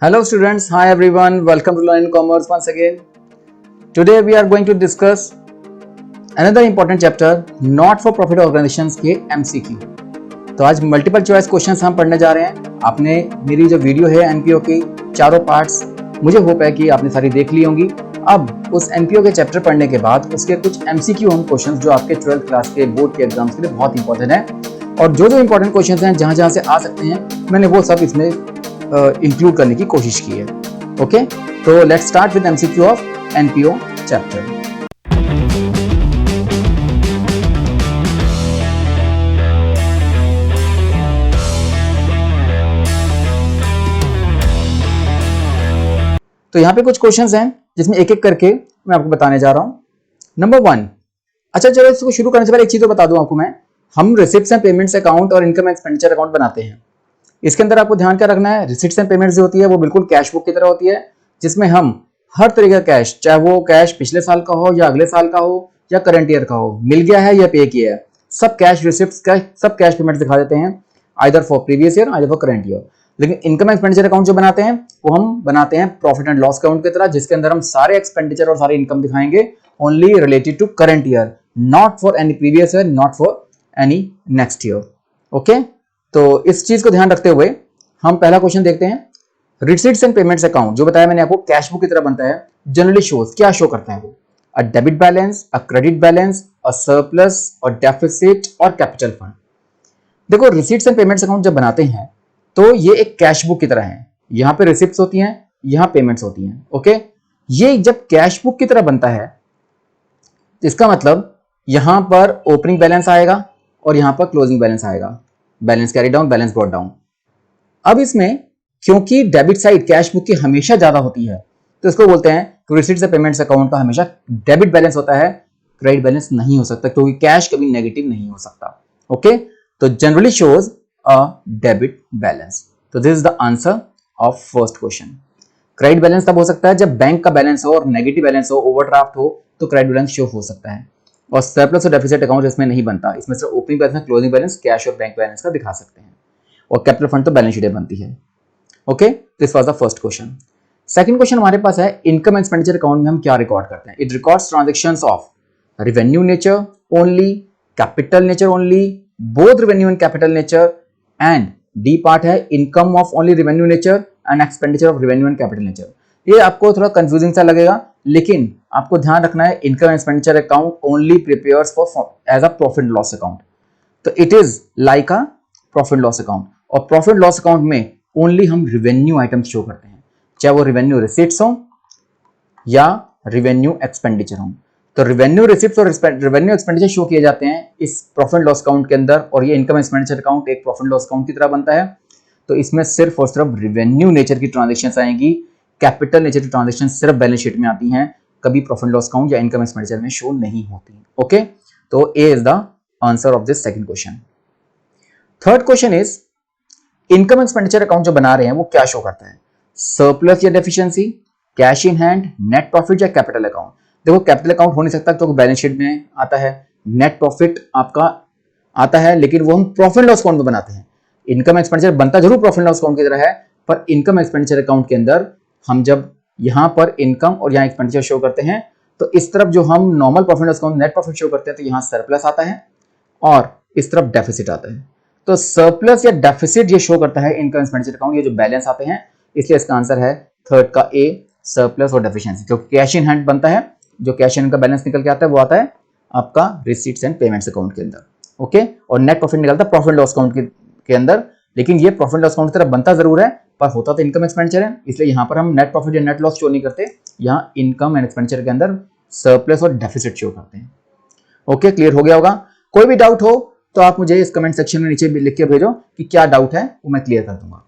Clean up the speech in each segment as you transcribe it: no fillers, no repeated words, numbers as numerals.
Hello students, hi everyone, welcome to Learn Commerce once again. Today we are going to discuss another important chapter, Not for Profit Organizations के MCQ. तो आज multiple choice questions हम पढ़ने जा रहे हैं। आपने मेरी जो वीडियो है एनपीओ की चारों पार्ट्स, मुझे होप है कि आपने सारी देख ली होंगी। अब उस एनपीओ के चैप्टर पढ़ने के बाद उसके कुछ एमसीक्यू हम क्वेश्चंस जो आपके 12th क्लास के बोर्ड के एग्जाम्स के लिए बहुत इंपॉर्टेंट है, और जो इंपॉर्टेंट क्वेश्चंस हैं जहां से आ सकते हैं मैंने वो सब इसमें इंक्लूड करने की कोशिश की है। ओके, तो let's start with MCQ of NPO chapter. तो यहाँ पे कुछ क्वेश्चंस हैं जिसमें एक एक करके मैं आपको बताने जा रहा हूं। नंबर 1, अच्छा चलो इसको शुरू करने से पहले एक चीज तो बता दूं आपको मैं, हम रिसिप्ट्स एंड पेमेंट्स अकाउंट और इनकम एक्सपेंडिचर अकाउंट बनाते हैं। इसके अंदर आपको ध्यान क्या रखना है, रिसिप्ट्स एंड पेमेंट्स जो होती है वो बिल्कुल कैश बुक की तरह होती है, जिसमें हम हर तरीके का कैश, चाहे वो कैश पिछले साल का हो या अगले साल का हो या करंट ईयर का हो, मिल गया है या पे किया है, सब कैश रिसिप्ट्स का सब कैश पेमेंट दिखा देते हैं, either for previous year either for current year. लेकिन इनकम एक्सपेंडिचर अकाउंट जो बनाते हैं वो हम बनाते हैं प्रॉफिट एंड लॉस अकाउंट की तरह, जिसके अंदर हम सारे एक्सपेंडिचर और सारी इनकम दिखाएंगे only related to current year, not for any previous year, not for any next year. Okay, तो इस चीज को ध्यान रखते हुए हम पहला क्वेश्चन देखते हैं। रिसीट्स एंड पेमेंट्स अकाउंट जो बताया मैंने आपको कैश बुक की तरह बनता है, जनरली शोज क्या शो करता है वो, अ debit balance, a credit balance, a surplus और डेफिसिट और कैपिटल फंड। देखो रिसीट्स एंड पेमेंट्स अकाउंट जब बनाते हैं तो ये एक कैश बुक की तरह है, यहां पे रिसिप्ट्स होती हैं, यहां पेमेंट्स होती हैं। ओके, ये जब कैश बुक की तरह बनता है तो इसका मतलब यहां पर ओपनिंग बैलेंस आएगा और यहां पर क्लोजिंग बैलेंस आएगा, balance carry down, balance brought down. अब इसमें क्योंकि डेबिट साइड कैश बुक की हमेशा ज्यादा होती है तो इसको बोलते हैं कि रिसीट्स एंड पेमेंट्स अकाउंट का हमेशा डेबिट बैलेंस होता है, क्रेडिट बैलेंस नहीं हो सकता, क्योंकि कैश कभी नेगेटिव नहीं हो सकता। ओके, तो generally shows a debit balance. तो this is the answer of first question. Credit balance तब हो सकता है जब बैंक का बैलेंस हो और नेगेटिव बैलेंस हो, ओवरड्राफ्ट हो, तो क्रेडिट बैलेंस शो हो सकता है। और सरप्लस और डेफिसिट अकाउंट इसमें नहीं बनता, इसमें सिर्फ opening balance, closing balance, cash और बैंक बैलेंस का दिखा सकते हैं, और कैपिटल फंड तो बैलेंस शीट बनती है। Okay, this was the first question. Second question हमारे पास है, इनकम एक्सपेंडिचर अकाउंट में हम क्या रिकॉर्ड करते हैं? It records transactions of revenue nature only, capital nature only, both revenue and capital nature, and D part है income of only revenue nature and expenditure of revenue and capital nature. ये आपको थोड़ा confusing सा लगेगा, लेकिन आपको ध्यान रखना है income expenditure account only prepares for as a profit loss account. तो it is like a profit loss account, और प्रॉफिट लॉस अकाउंट में ओनली हम रेवेन्यू आइटम्स शो करते हैं, चाहे वो रेवेन्यू रिसिप्ट्स हो या रेवेन्यू एक्सपेंडिचर हो। तो रेवेन्यू रिसिप्ट्स और रेवेन्यू एक्सपेंडिचर शो किए जाते हैं इस प्रॉफिट लॉस अकाउंट के अंदर, और ये इनकम एक्सपेंडिचर अकाउंट एक प्रॉफिट लॉस अकाउंट की तरह बनता है। तो इसमें सिर्फ और सिर्फ रेवेन्यू नेचर की ट्रांजेक्शन्स आएंगी, कैपिटल नेचर की ट्रांजेक्शन सिर्फ बैलेंस शीट में आती हैं, कभी प्रॉफिट लॉस अकाउंट या इनकम एक्सपेंडिचर में शो नहीं होती। ओके, तो A is the answer of this second question. Third question is, income expenditure account जो बना रहे हैं वो क्या शो करता है? सरप्लस या deficiency, cash in hand, net profit या कैपिटल अकाउंट? देखो कैपिटल अकाउंट हो नहीं सकता तो बैलेंस शीट में आता है, नेट प्रॉफिट आपका आता है, लेकिन वो हम प्रॉफिट लॉस अकाउंट में बनाते हैं। इनकम एक्सपेंडिचर बनता जरूर प्रॉफिट लॉस अकाउंट की तरह है, पर इनकम एक्सपेंडिचर अकाउंट के अंदर हम जब यहां पर इनकम और यहां एक्सपेंडिचर शो करते हैं तो इस तरफ जो हम normal profit loss account net profit show करते हैं तो यहां सरप्लस आता है और इस तरफ डेफिसिट आता है। तो सरप्लस या डेफिसिट ये शो करता है इनकम एक्सपेंडिचर अकाउंट, ये जो बैलेंस आते हैं, इसलिए इसका आंसर है थर्ड का ए, सरप्लस और डेफिशिएंसी। क्योंकि कैश इन हैंड बनता है, जो कैश इन का बैलेंस निकल के आता है वो आता है आपका रिसीट्स एंड पेमेंट्स अकाउंट के अंदर। ओके, और नेट प्रॉफिट निकलता है प्रॉफिट लॉस अकाउंट के अंदर, लेकिन ये प्रॉफिट लॉस अकाउंट की तरफ बनता जरूर है पर होता तो इनकम एक्सपेंडिचर है, इसलिए यहां पर हम नेट प्रॉफिट या नेट लॉस शो नहीं करते, यहां इनकम एंड एक्सपेंडिचर के अंदर सरप्लस और डेफिसिट शो करते हैं। ओके, क्लियर हो गया होगा? कोई भी डाउट हो तो आप मुझे इस कमेंट सेक्शन में नीचे लिख के भेजो कि क्या डाउट है, वो मैं क्लियर कर दूंगा।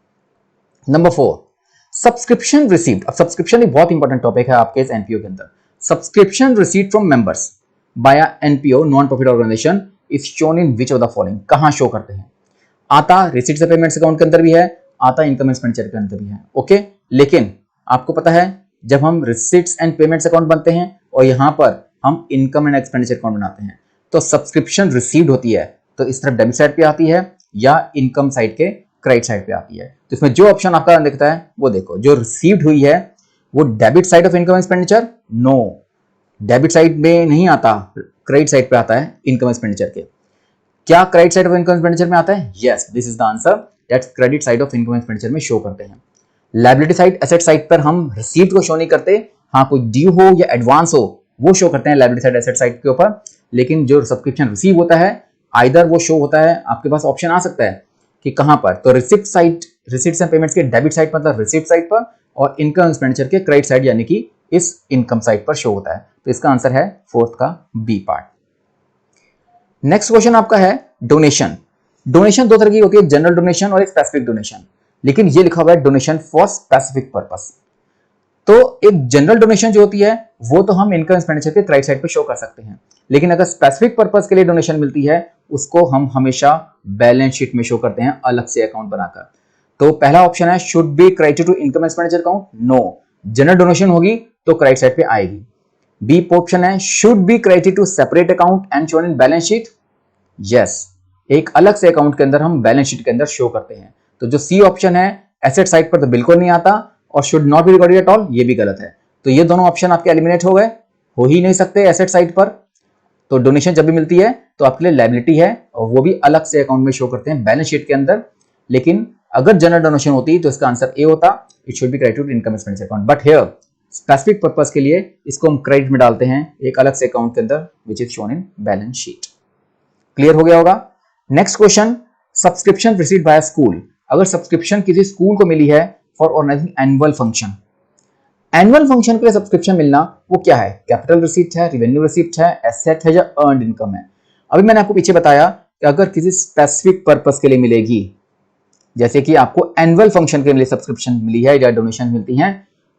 Number 4, subscription received. अब सब्सक्रिप्शन एक बहुत इंपॉर्टेंट टॉपिक है आपके इस एनपीओ के अंदर। Subscription received from members by NPO non profit organisation is shown in which of the following? कहां शो करते हैं? आता रिसीट्स एंड पेमेंट्स अकाउंट के अंदर भी है, आता इनकम एक्सपेंडिचर के अंदर भी है। ओके, लेकिन आपको पता है जब हम रिसीट्स एंड पेमेंट्स अकाउंट बनते हैं और यहां पर हम इनकम एंड एक्सपेंडिचर अकाउंट बनाते हैं तो सब्सक्रिप्शन रिसीव्ड होती है तो इस तरफ डेबिट साइड पे आती है या इनकम साइड के क्रेडिट साइड पे आती है। तो इसमें जो ऑप्शन आपका दिखता है वो देखो, जो रिसीव्ड हुई है वो debit side of income expenditure, no, debit side में नहीं आता, क्रेडिट साइड पे आता है इनकम एक्सपेंडिचर के। क्या credit side of income expenditure में आता है? Yes, this is the answer, that's credit side of income expenditure में शो करते हैं। लायबिलिटी साइड, एसेट साइड पर हम रिसीव्ड को शो नहीं करते, हाँ कोई ड्यू हो या एडवांस हो वो शो करते हैं लायबिलिटी साइड एसेट साइड के ऊपर, लेकिन जो सब्सक्रिप्शन रिसीव होता है आइदर वो शो होता है, आपके पास ऑप्शन आ सकता है कि कहां पर, तो receipt side, receipts and payments के डेबिट साइड मतलब रिसिप्ट साइड पर, और इनकम एक्सपेंडिचर के क्रेडिट साइड यानी कि इस इनकम साइड पर शो होता है। तो इसका आंसर है फोर्थ का बी पार्ट। नेक्स्ट क्वेश्चन आपका है डोनेशन। डोनेशन दो तरह की होती है, जनरल डोनेशन और एक स्पेसिफिक डोनेशन, लेकिन ये लिखा हुआ है डोनेशन फॉर स्पेसिफिक पर्पस। तो एक जनरल डोनेशन जो होती है वो तो हम इनकम एक्सपेंडिचर के क्रेडिट साइड पे शो कर सकते हैं, लेकिन अगर स्पेसिफिक पर्पस के लिए डोनेशन मिलती है उसको हम हमेशा बैलेंस शीट में शो करते हैं अलग से अकाउंट बनाकर। तो पहला ऑप्शन है should be credited to income expenditure account, no, general donation होगी तो क्रेडिट साइड पे आएगी। बी ऑप्शन है should be credited to separate account and shown in balance sheet, yes, एक अलग से अकाउंट के अंदर हम बैलेंस शीट के अंदर शो करते हैं। तो जो सी ऑप्शन है एसेट साइड पर तो बिल्कुल नहीं आता, और should not be recorded at all ये भी गलत है। तो ये दोनों ऑप्शन आपके एलिमिनेट हो गए, हो ही नहीं सकते एसेट साइड पर। तो डोनेशन जब भी मिलती है तो आपके लिए लायबिलिटी है और वो भी अलग से अकाउंट में शो करते हैं बैलेंस शीट के अंदर, लेकिन अगर जनरल डोनेशन होती तो इसका आंसर ए होता, it should be credited to income expenditure account, but here specific purpose के लिए इसको हम क्रेडिट में डालते हैं एक अलग से अकाउंट के अंदर which is shown in balance sheet. Clear हो गया होगा। Next question, subscription received by school. अगर सब्सक्रिप्शन किसी स्कूल को मिली है for organising annual function, annual function के लिए सब्सक्रिप्शन मिलना वो क्या है? कैपिटल रिसीप्ट है, रेवेन्यू रिसीप्ट है, एसेट है या अर्न्ड इनकम है? अभी मैंने आपको पीछे बताया कि अगर किसी स्पेसिफिक पर्पस के लिए मिलेगी, जैसे कि आपको एनुअल फंक्शन के लिए सब्सक्रिप्शन मिली है या डोनेशन मिलती है,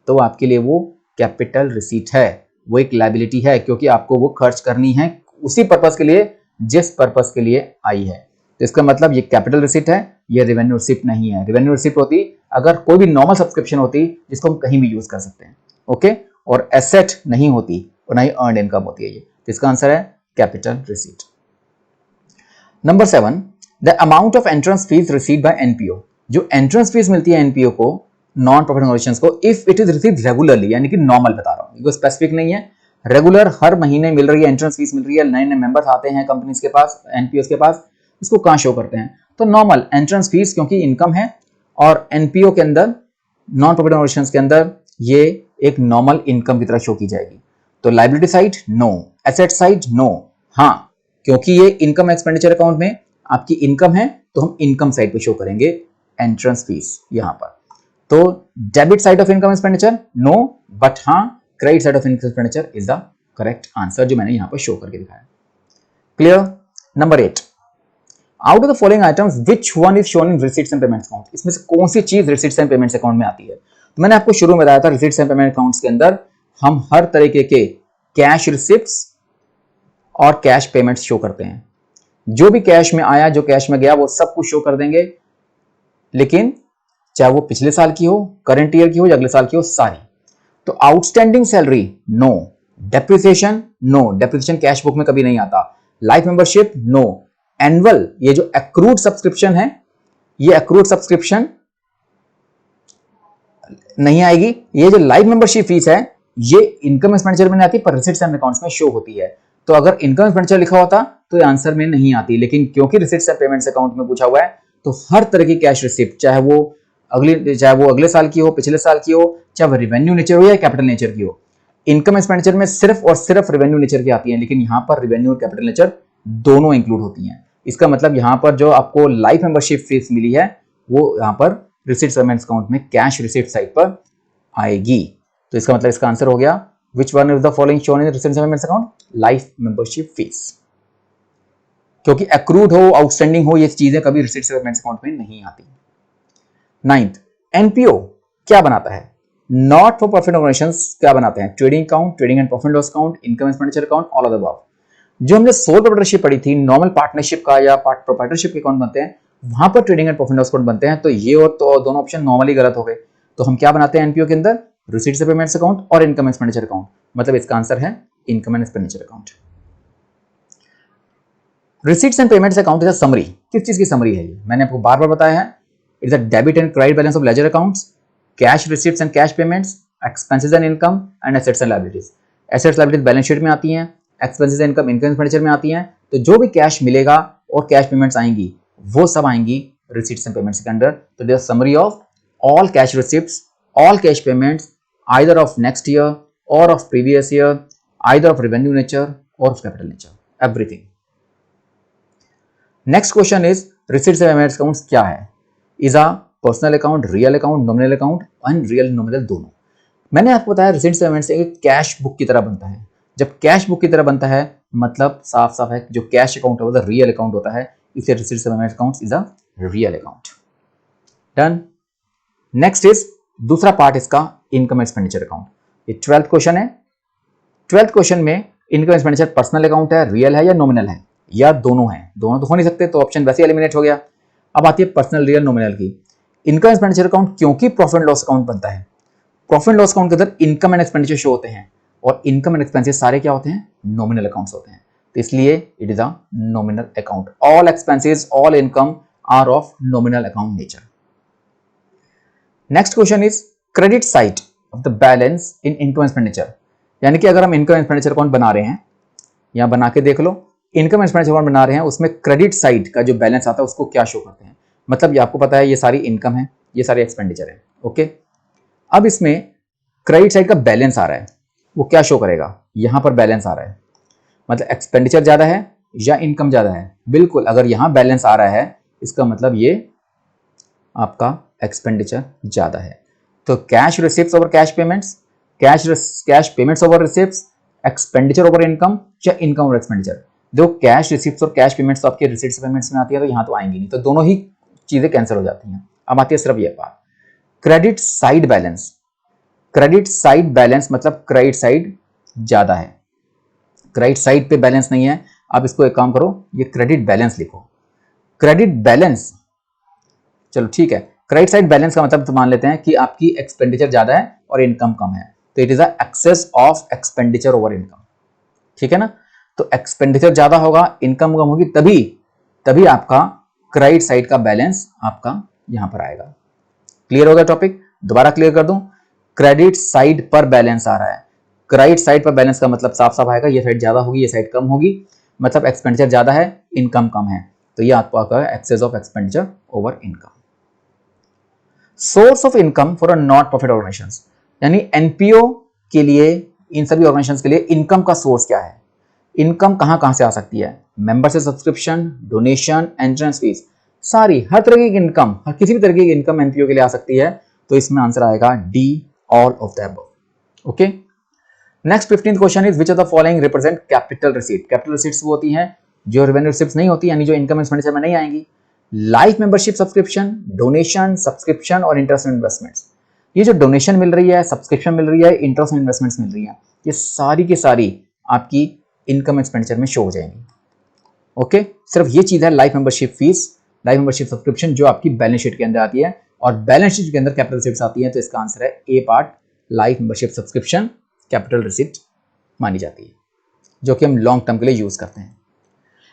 तो आपके लिए वो कैपिटल रिसीट है, वो एक लायबिलिटी है, क्योंकि आपको वो खर्च करनी है उसी पर्पस के लिए जिस पर्पस के लिए आई है। तो इसका मतलब ये कैपिटल रिसीट है, ये रेवेन्यू रिसीप्ट नहीं है। रेवेन्यू रिसीप्ट होती अगर कोई भी नॉर्मल सब्सक्रिप्शन होती जिसको हम कहीं भी यूज कर सकते हैं, ओके, और एसेट नहीं होती और ना ही अर्न्ड इनकम होती है ये। तो इसका आंसर है capital receipt. Number 7, the amount of entrance fees received by NPO. जो एंट्रेंस फीस मिलती है एनपीओ को, नॉन प्रॉफिट ऑर्गेनाइजेशंस को, if it is received regularly, यानी कि नॉर्मल बता रहा हूं, ये स्पेसिफिक नहीं है, रेगुलर हर महीने मिल रही है, एंट्रेंस फीस मिल रही है, नए नए मेंबर्स आते हैं कंपनीज के पास, एनपीओ के पास, इसको कहां शो करते हैं? तो नॉर्मल एंट्रेंस फीस, क्योंकि इनकम है और एनपीओ के अंदर, नॉन प्रॉफिट ऑर्गेनाइजेशंस के अंदर ये एक नॉर्मल इनकम की तरह शो की जाएगी। तो liability side no, asset side no, हाँ, क्योंकि ये इनकम एक्सपेंडिचर अकाउंट में आपकी इनकम है तो हम इनकम साइड पे शो करेंगे एंट्रेंस फीस यहां पर। तो debit side of income expenditure no, but हाँ credit side of income expenditure is the correct answer, जो मैंने यहां पर शो करके दिखाया। Clear. Number 8, out of the following items which one is shown in receipts and payments account. इसमें से कौन सी चीज रिसीट्स एंड पेमेंट्स अकाउंट में आती है? तो मैंने आपको शुरू में बताया था रिसीट्स एंड पेमेंट अकाउंट्स के अंदर हम हर तरीके के कैश रिसिप्ट्स और कैश पेमेंट्स शो करते हैं। जो भी कैश में आया, जो कैश में गया, वो सब कुछ शो कर देंगे, लेकिन चाहे वो पिछले साल की हो, करंट ईयर की हो या अगले साल की हो, सारी। तो outstanding salary no, depreciation no, depreciation cash book में कभी नहीं आता, लाइफ मेंबरशिप नो, एनुअल, ये जो एक्रूड सब्सक्रिप्शन है, ये एक्रूड सब्सक्रिप्शन नहीं आएगी। ये जो लाइफ मेंबरशिप फीस है ये इनकम एक्सपेंडिचर में नहीं आती पर रिसीट्स एंड अकाउंट्स में शो होती है। तो अगर इनकम एक्सपेंडिचर लिखा होता तो ये आंसर में नहीं आती, लेकिन क्योंकि रिसीट्स एंड पेमेंट्स अकाउंट में पूछा हुआ है तो हर तरह की कैश रिसिप्ट, चाहे वो अगले साल की हो, पिछले साल की हो, चाहे वो रेवेन्यू नेचर हो या कैपिटल नेचर की हो, इनकम एक्सपेंडिचर में सिर्फ और सिर्फ रेवेन्यू नेचर की आती है, लेकिन यहां पर रेवेन्यू और कैपिटल नेचर दोनों इंक्लूड होती हैं। इसका मतलब यहां पर जो आपको लाइफ मेंबरशिप फीस मिली है वो यहां पर रिसीट्स पेमेंट्स अकाउंट में कैश रिसिप्ट साइड पर आएगी। तो इसका मतलब इसका आंसर हो गया विच one is the following shown in receipts payments account, life membership fees, क्योंकि एक्रूड हो, आउटस्टैंडिंग हो, ये चीजें कभी रिसीट्स पेमेंट्स अकाउंट में नहीं आती। 9th, एनपीओ क्या बनाता है? नॉट फॉर प्रॉफिट ऑर्गेनाइजेशंस क्या बनाते हैं? Trading account, trading and profit loss account, income expenditure account, all of the above. जो हमने सोल प्रोप्राइटरशिप पढ़ी थी, नॉर्मल पार्टनरशिप का या प्रोप्राइटरशिप के अकाउंट बनते हैं, वहां पर trading and profit loss account बनते हैं। तो ये और तो दोनों ऑप्शन नॉर्मली गलत हो गए। तो हम क्या बनाते हैं एनपीओ के अंदर? रिसीट्स पेमेंट्स अकाउंट और इनकम एक्सपेंडिचर अकाउंट, मतलब इसका आंसर है income and expenditure account. Receipts and payments account is a summary. किस चीज की समरी है ये? मैंने आपको बार बार बताया है it is a debit and credit balance of ledger accounts, cash receipts and cash payments, expenses and income and assets and liabilities. Assets liabilities balance sheet में आती हैं, expenses and income income expenditure में आती हैं। तो जो भी cash मिलेगा और कैश पेमेंट्स आएंगी वो सब आएंगी रिसीट्स एंड पेमेंट्स के अंदर। तो this summary of all cash receipts, all cash payments, either of next year or of previous year, either of revenue nature or of capital nature, everything. Next question is receipts and payments accounts क्या है? Is a personal account, real account, nominal account, unreal nominal दोनों। मैंने आपको बताया receipts and payments एक cash book की तरह बनता है। जब कैश बुक की तरह बनता है मतलब साफ साफ है जो कैश अकाउंट होता है रियल अकाउंट होता है, इसलिए receipts and payments account is a real account. Done. Next is दूसरा पार्ट इसका इनकम एक्सपेंडिचर अकाउंट। ये 12th क्वेश्चन है। 12th क्वेश्चन में इनकम एक्सपेंडिचर पर्सनल अकाउंट है, रियल है या नॉमिनल है, या दोनों है? दोनों तो हो नहीं सकते, तो ऑप्शन वैसे एलिमिनेट हो गया। अब आती है पर्सनल, रियल, नॉमिनल की। इनकम एक्सपेंडिचर अकाउंट क्योंकि प्रॉफिट एंड लॉस अकाउंट बनता है, प्रॉफिट एंड लॉस अकाउंट के अंदर इनकम एंड एक्सपेंडिचर शो होते हैं और इनकम एंड एक्सपेंसेस सारे क्या होते हैं? नॉमिनल अकाउंट्स होते हैं। तो इसलिए it is a nominal account. All expenses, all income are of nominal account nature. Next question is credit side of the balance in income expenditure. यानी कि अगर हम इनकम एक्सपेंडिचर अकाउंट बना रहे हैं, यहां बना के देख लो, इनकम एक्सपेंडिचर अकाउंट बना रहे हैं, उसमें क्रेडिट साइड का जो बैलेंस आता है उसको क्या शो करते हैं? मतलब ये आपको पता है ये सारी इनकम है, ये सारी एक्सपेंडिचर है। ओके, अब इसमें क्रेडिट साइड का बैलेंस आ रहा है, वो क्या शो करेगा? यहां पर बैलेंस आ रहा है, मतलब एक्सपेंडिचर ज्यादा है या इनकम ज्यादा है? बिल्कुल, अगर यहां बैलेंस आ रहा है इसका मतलब ये आपका एक्सपेंडिचर ज्यादा है। तो cash receipts over cash payments, cash payments over receipts, expenditure over income या इनकम ओवर एक्सपेंडिचर। देखो कैश रिसिप्ट्स और कैश पेमेंट्स तो आपके रिसिप्ट्स पेमेंट्स में आती है, तो यहाँ तो आएंगी नहीं, तो दोनों ही चीजें कैंसिल हो जाती हैं। अब आती है सिर्फ ये बात, credit side balance. Credit side balance मतलब क्रेडिट साइड ज्यादा है, क्रेडिट साइड पे बैलेंस नहीं है। अब इसको एक काम करो, ये क्रेडिट बैलेंस लिखो। क्रेडिट बैलेंस, चलो ठीक है, क्रेडिट साइड बैलेंस का मतलब तो मान लेते हैं कि आपकी एक्सपेंडिचर ज्यादा है और इनकम कम है, तो it is a excess of expenditure over income. ठीक है ना? तो एक्सपेंडिचर ज्यादा होगा, इनकम कम होगी, तभी आपका क्रेडिट साइड का बैलेंस आपका यहां पर आएगा। क्लियर होगा टॉपिक? दोबारा क्लियर कर दूं, क्रेडिट साइड पर बैलेंस आ रहा है, क्रेडिट साइड पर बैलेंस का मतलब साफ साफ आएगा ये साइड ज्यादा होगी, ये साइड कम होगी, मतलब एक्सपेंडिचर ज्यादा है, इनकम कम है, तो ये आपका excess of expenditure over income. Source of income for a not profit organisation, यानी एनपीओ के लिए, इन सभी ऑर्गेनाइजेशन के लिए इनकम का सोर्स क्या है? इनकम कहां से आ सकती है? मेंबर से सब्सक्रिप्शन, डोनेशन, एंट्रेंस फीस, सारी हर तरह की इनकम, हर किसी भी तरह की इनकम एनपीओ के लिए आ सकती है। तो इसमें आंसर आएगा D, all of the above. Okay, next 15th question is which of the following represent capital receipt. Capital receipts वो होती हैं जो रेवेन्यू रिसीट्स नहीं होती, यानी जो इनकम एक्सपेंडिचर में नहीं आएंगी। Life membership subscription, donation, subscription और इंटरेस्ट एंड इन्वेस्टमेंट्स। ये जो डोनेशन मिल रही है, सब्सक्रिप्शन मिल रही है, इंटरेस्ट एंड इन्वेस्टमेंट्स मिल रही है, ये सारी की सारी आपकी इनकम एक्सपेंडिचर में शो हो जाएंगी। ओके, सिर्फ ये चीज है life membership fees, life membership subscription जो आपकी बैलेंस शीट के अंदर आती है, और बैलेंस शीट के अंदर कैपिटल रिसीट्स आती है। तो इसका आंसर है A part, life membership subscription capital receipt मानी जाती है, जो कि हम लॉन्ग टर्म के लिए यूज करते हैं।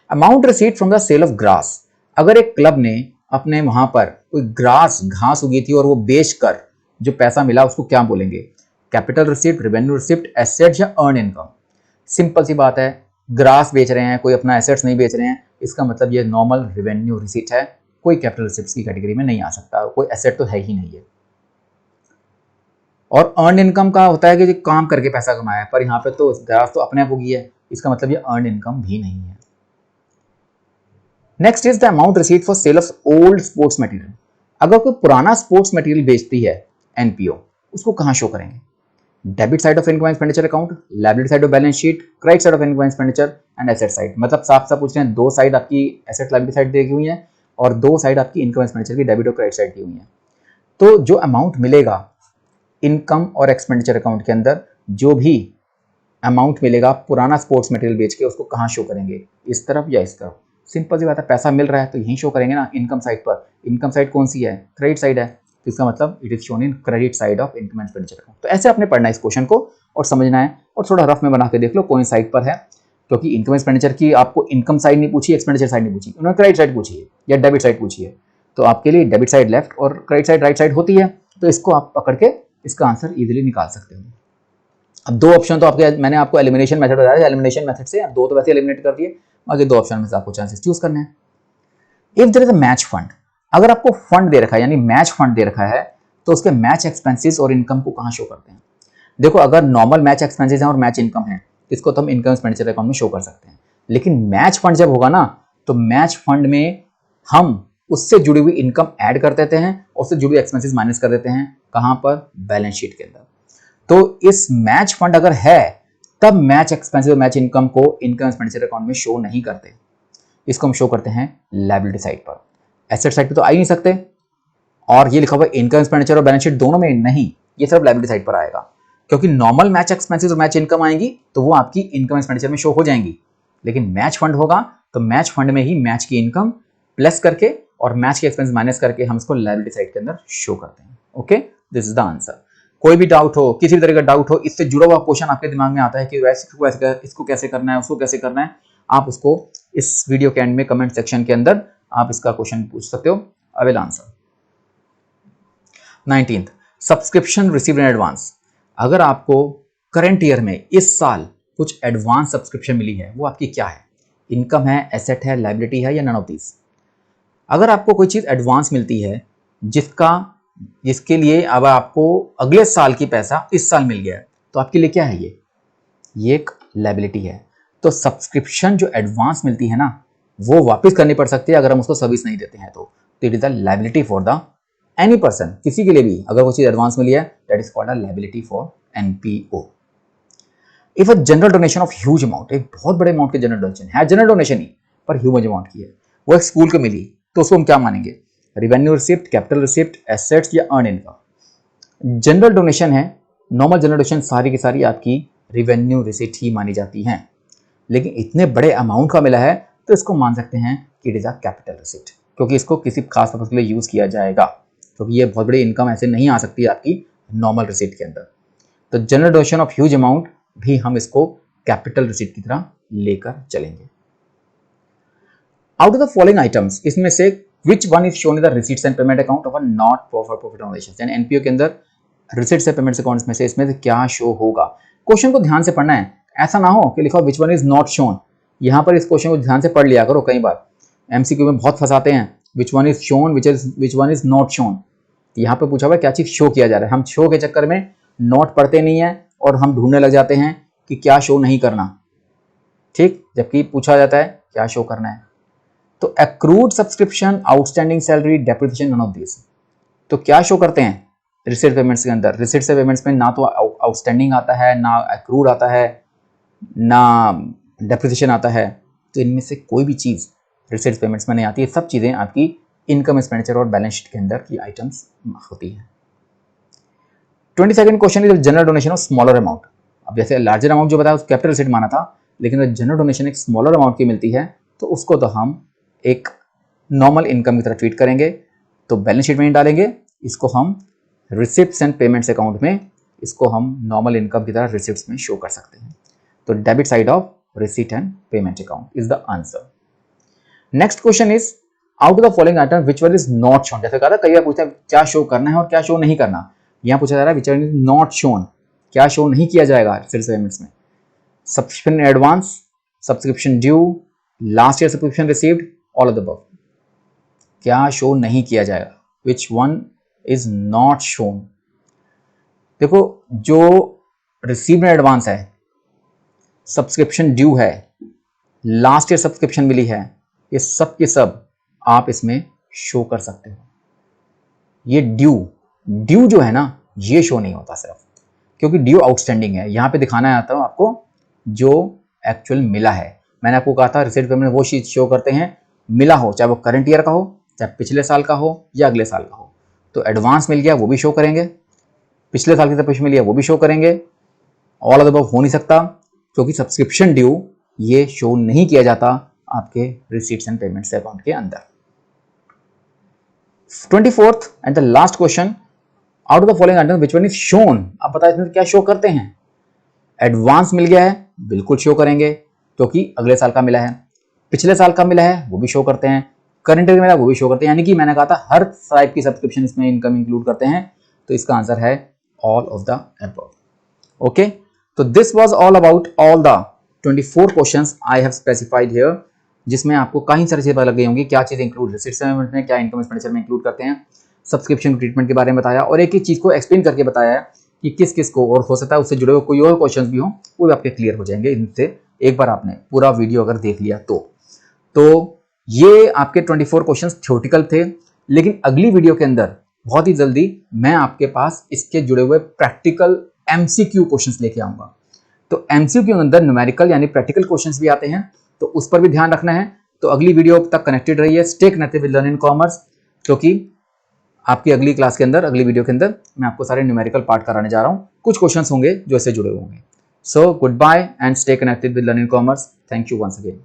Amount receipt from the sale of grass. अगर एक क्लब ने अपने वहां पर कोई घास उगी थी और वो बेचकर जो पैसा मिला उसको क्या बोलेंगे? Capital receipt, revenue receipt, asset या अर्न इनकम? सिंपल सी बात है, ग्रास बेच रहे हैं, कोई अपना एसेट्स नहीं बेच रहे हैं, इसका मतलब ये नॉर्मल रेवेन्यू रिसिप्ट है, कोई कैपिटल रिसिप्ट की कैटेगरी में नहीं आ सकता, कोई एसेट तो है ही नहीं है। और अर्न इनकम का होता है कि जो काम करके पैसा कमाया है, पर यहाँ पे तो ग्रास तो अपने आप उगी है, इसका मतलब ये अर्न इनकम भी नहीं है। Next is the amount receipt for sale of old sports material. अगर कोई पुराना स्पोर्ट्स मटेरियल बेचती है एनपीओ, उसको कहां शो करेंगे? Debit side of income expenditure account, liability side of balance sheet, credit side of income expenditure and asset side. मतलब साफ साफ पूछ रहे हैं, दो साइड आपकी एसेट लायबिलिटी साइड दी हुई है और दो साइड आपकी इनकम एक्सपेंडिचर की डेबिट और क्रेडिट साइड दी हुई है। तो जो अमाउंट मिलेगा इनकम और एक्सपेंडिचर अकाउंट के अंदर, जो भी अमाउंट मिलेगा पुराना स्पोर्ट्स मटेरियल बेच के, उसको कहां शो करेंगे? इस तरफ या इस तरफ? सिंपल सी बात है, पैसा मिल रहा है तो यहीं शो करेंगे ना, इनकम साइड पर। इनकम साइड कौन सी है? क्रेडिट साइड है, तो इसका मतलब it is shown in credit side of income expenditure account. तो ऐसे आपने पढ़ना है इस क्वेश्चन को और समझना है, और थोड़ा रफ में बना के देख लो कौन साइड पर है, क्योंकि इनकम एक्सपेंडिचर की आपको इनकम साइड नहीं पूछी, एक्सपेंडिचर साइड नहीं पूछी, उन्होंने क्रेडिट साइड पूछी है या डेबिट साइड पूछी है। तो आपके लिए डेबिट साइड लेफ्ट और क्रेडिट साइड राइट साइड होती है, तो इसको आप पकड़ के इसका आंसर इजीली निकाल सकते हो। अब दो ऑप्शन तो आपके, मैंने आपको एलिमिनेशन मेथड बताया, एलिमिनेशन मेथड से दो तो वैसे एलिमिनेट कर दिए, बाकी दो ऑप्शन में से आपको चांसेस चूज करने हैं। If there is a match fund, अगर आपको फंड दे रखा है यानी मैच फंड दे रखा है, तो उसके मैच एक्सपेंसेस और इनकम को कहां शो करते हैं? देखो, अगर नॉर्मल मैच एक्सपेंसेस हैं और मैच इनकम है, इसको तो हम इनकम एक्सपेंडिचर अकाउंट में शो कर सकते हैं। लेकिन मैच फंड जब होगा ना, तो मैच फंड में हम उससे जुड़ी हुई इनकम ऐड कर देते हैं और उससे जुड़ी हुई एक्सपेंसेस माइनस कर देते हैं। कहां पर? बैलेंस शीट के अंदर। तो इस मैच फंड अगर है, तब मैच एक्सपेंसेस और मैच इनकम को इनकम एक्सपेंडिचर अकाउंट में शो नहीं करते, इसको हम शो करते हैं लायबिलिटी साइड पर। एसेट साइड पे तो आ ही नहीं सकते, और ये लिखा हुआ इनकम एक्सपेंडिचर और बैलेंस शीट दोनों में नहीं, ये सिर्फ लायबिलिटी साइड पर आएगा, क्योंकि नॉर्मल मैच एक्सपेंसेस और मैच इनकम आएंगी तो वो आपकी इनकम एक्सपेंडिचर में शो हो जाएंगी। लेकिन मैच फंड होगा तो मैच फंड में ही मैच की इनकम प्लस करके और मैच के एक्सपेंस माइनस करके हम इसको लायबिलिटी साइड के अंदर शो करते हैं। Okay, this is the answer. कोई भी डाउट हो, किसी भी तरह का डाउट हो, इससे जुड़ा हुआ क्वेश्चन आपके दिमाग में आता है कि वैसे इसको कैसे करना है, उसको कैसे करना है, आप उसको इस वीडियो के एंड में कमेंट सेक्शन के अंदर आप इसका क्वेश्चन पूछ सकते हो। I will answer. 19th, subscription received in advance. अगर आपको करंट ईयर में इस साल कुछ एडवांस सब्सक्रिप्शन मिली है, वो आपकी क्या है? इनकम है, एसेट है, लायबिलिटी है, या नन ऑफ दीज? अगर आपको कोई चीज एडवांस मिलती है जिसके लिए अब आपको अगले साल की पैसा इस साल मिल गया है, तो आपके लिए क्या है? ये एक लायबिलिटी है। तो सब्सक्रिप्शन जो एडवांस मिलती है ना, वो वापस करनी पड़ सकती है अगर हम उसको सर्विस नहीं देते हैं, तो it is a liability for the any person, किसी के लिए भी अगर वो चीज एडवांस मिली है, that is called a liability for NPO. If a general donation of huge amount, एक बहुत बड़े अमाउंट के जनरल डोनेशन है, जनरल डोनेशन ही पर ह्यूज अमाउंट की है, वो एक स्कूल को मिली, तो उसको हम क्या मानेंगे? Revenue receipt, capital receipt, assets या अर्न इनकम? जनरल डोनेशन है, नॉर्मल जनरल डोनेशन सारी की सारी आपकी रिवेन्यू रिसिप्ट ही मानी जाती हैं। लेकिन इतने बड़े अमाउंट का मिला है तो इसको मान सकते हैं कि it is a capital receipt, क्योंकि इसको किसी खास पर्पस के लिए यूज किया जाएगा, क्योंकि ये बहुत बड़ी इनकम ऐसे नहीं आ सकती है आपकी नॉर्मल रिसिप्ट के अंदर। तो general donation of huge amount भी हम इसको कैपिटल रिसिप्ट की तरह लेकर चलेंगे। Out of the following items, इसमें से which one is shown in the receipts and payment account of a not for profit organisation? यानी एनपीओ के अंदर रिसीट्स एंड पेमेंट्स अकाउंट्स में से इसमें से क्या शो होगा? क्वेश्चन को ध्यान से पढ़ना है, ऐसा ना हो कि लिखा विच वन इज नॉट शोन। यहां पर इस क्वेश्चन को ध्यान से पढ़ लिया करो, कई बार एमसीक्यू में बहुत फंसाते हैं, विच one is shown, which one is not shown. यहाँ पे पूछा हुआ क्या चीज शो किया जा रहा है, हम शो के चक्कर में नोट पढ़ते नहीं है और हम ढूंढने लग जाते हैं कि क्या शो नहीं करना, ठीक, जबकि पूछा जाता है क्या शो करना है। तो accrued subscription, outstanding salary, depreciation, none of this. तो क्या शो करते हैं रिसीट पेमेंट्स के अंदर? रिसीट से पेमेंट्स में ना तो आउटस्टैंडिंग आता है, ना एक्रूड आता है, ना डेप्रिसिएशन आता है, तो इनमें से कोई भी चीज रिसीट पेमेंट्स में नहीं आती है। सब चीजें आपकी इनकम एक्सपेंडिचर और बैलेंस शीट के अंदर की आइटम्स होती है। 22nd question is general donation of smaller amount. अब जैसे लार्जर अमाउंट जो बताया उस कैपिटल रिसीट माना था, लेकिन जनरल डोनेशन एक स्मॉलर अमाउंट की मिलती है, तो उसको तो हम एक नॉर्मल इनकम की तरह ट्रीट करेंगे, तो बैलेंस शीट में नहीं डालेंगे, इसको हम रिसिप्ट्स एंड पेमेंट्स अकाउंट में, इसको हम नॉर्मल इनकम की तरह रिसिप्ट्स में शो कर सकते हैं। तो debit side of receipt and payment account is the answer. Next question is out of the following item which one is not shown. जैसे कहा था कई बार पूछते हैं क्या शो करना है और क्या शो नहीं करना, यहां पूछा जा रहा है विच वन इज नॉट शोन, क्या शो नहीं किया जाएगा रिसीट्स पेमेंट्स में? Subscription in advance, subscription due, last year subscription received, all of the above. क्या शो नहीं किया जाएगा? विच वन इज नॉट शोन? देखो, जो रिसीव्ड इन एडवांस है, सब्सक्रिप्शन ड्यू है, लास्ट ईयर सब्सक्रिप्शन मिली है, ये सब के सब आप इसमें शो कर सकते हो। ये ड्यू जो है ना, ये शो नहीं होता सिर्फ, क्योंकि ड्यू आउटस्टैंडिंग है। यहां पे दिखाना आता है आपको जो एक्चुअल मिला है। मैंने आपको कहा था रिसीट पेमेंट वो चीज शो करते हैं मिला हो, चाहे वो करंट ईयर का हो, चाहे पिछले साल का हो या अगले साल का हो। तो एडवांस मिल गया वो भी शो करेंगे, पिछले साल की तरफ मिली है वो भी शो करेंगे, ऑल ऑफ द अबव हो नहीं सकता, क्योंकि सब्सक्रिप्शन ड्यू ये शो नहीं किया जाता आपके रिसीट्स एंड पेमेंट्स अकाउंट के अंदर। 24th and the last question, out of the following item which one is shown. अब बताइए इसमें क्या शो करते हैं? एडवांस मिल गया है, बिल्कुल शो करेंगे क्योंकि अगले साल का मिला है, पिछले साल का मिला है वो भी शो करते हैं, करंट अकाउंट मेरा वो भी शो करते हैं, यानी कि मैंने कहा था हर टाइप की सब्सक्रिप्शन इसमें इनकम इंक्लूड करते हैं, तो इसका आंसर है all of the above. Okay, तो this was all about all the 24 questions I have specified here, जिसमें आपको कई सारी चीजें पता लग गई होंगी, क्या चीज इंक्लूड रिसीट्स में, क्या इनकम एक्सपेंडिचर में इंक्लूड करते हैं, सब्सक्रिप्शन ट्रीटमेंट के बारे में बताया और एक एक चीज को एक्सप्लेन करके बताया है कि किस किस को, और हो सकता है उससे जुड़े हुए कोई और क्वेश्चंस भी हो वो भी आपके क्लियर हो जाएंगे इनसे, एक बार आपने पूरा वीडियो अगर देख लिया तो ये आपके 24 क्वेश्चंस थ्योरेटिकल थे, लेकिन अगली वीडियो के अंदर बहुत ही जल्दी मैं आपके पास इसके जुड़े हुए प्रैक्टिकल एमसीक्यू क्वेश्चंस लेके आऊंगा। तो एमसीक्यू के अंदर न्यूमेरिकल यानी प्रैक्टिकल क्वेश्चंस भी आते हैं, तो उस पर भी ध्यान रखना है। तो अगली वीडियो तक कनेक्टेड रहिए, stay connected with Learn in commerce, क्योंकि आपकी अगली क्लास के अंदर, अगली वीडियो के अंदर मैं आपको सारे न्यूमेरिकल पार्ट कराने जा रहा हूं, कुछ क्वेश्चंस होंगे जो इससे जुड़े होंगे। So good bye and stay connected with Learn in Commerce. Thank you once again.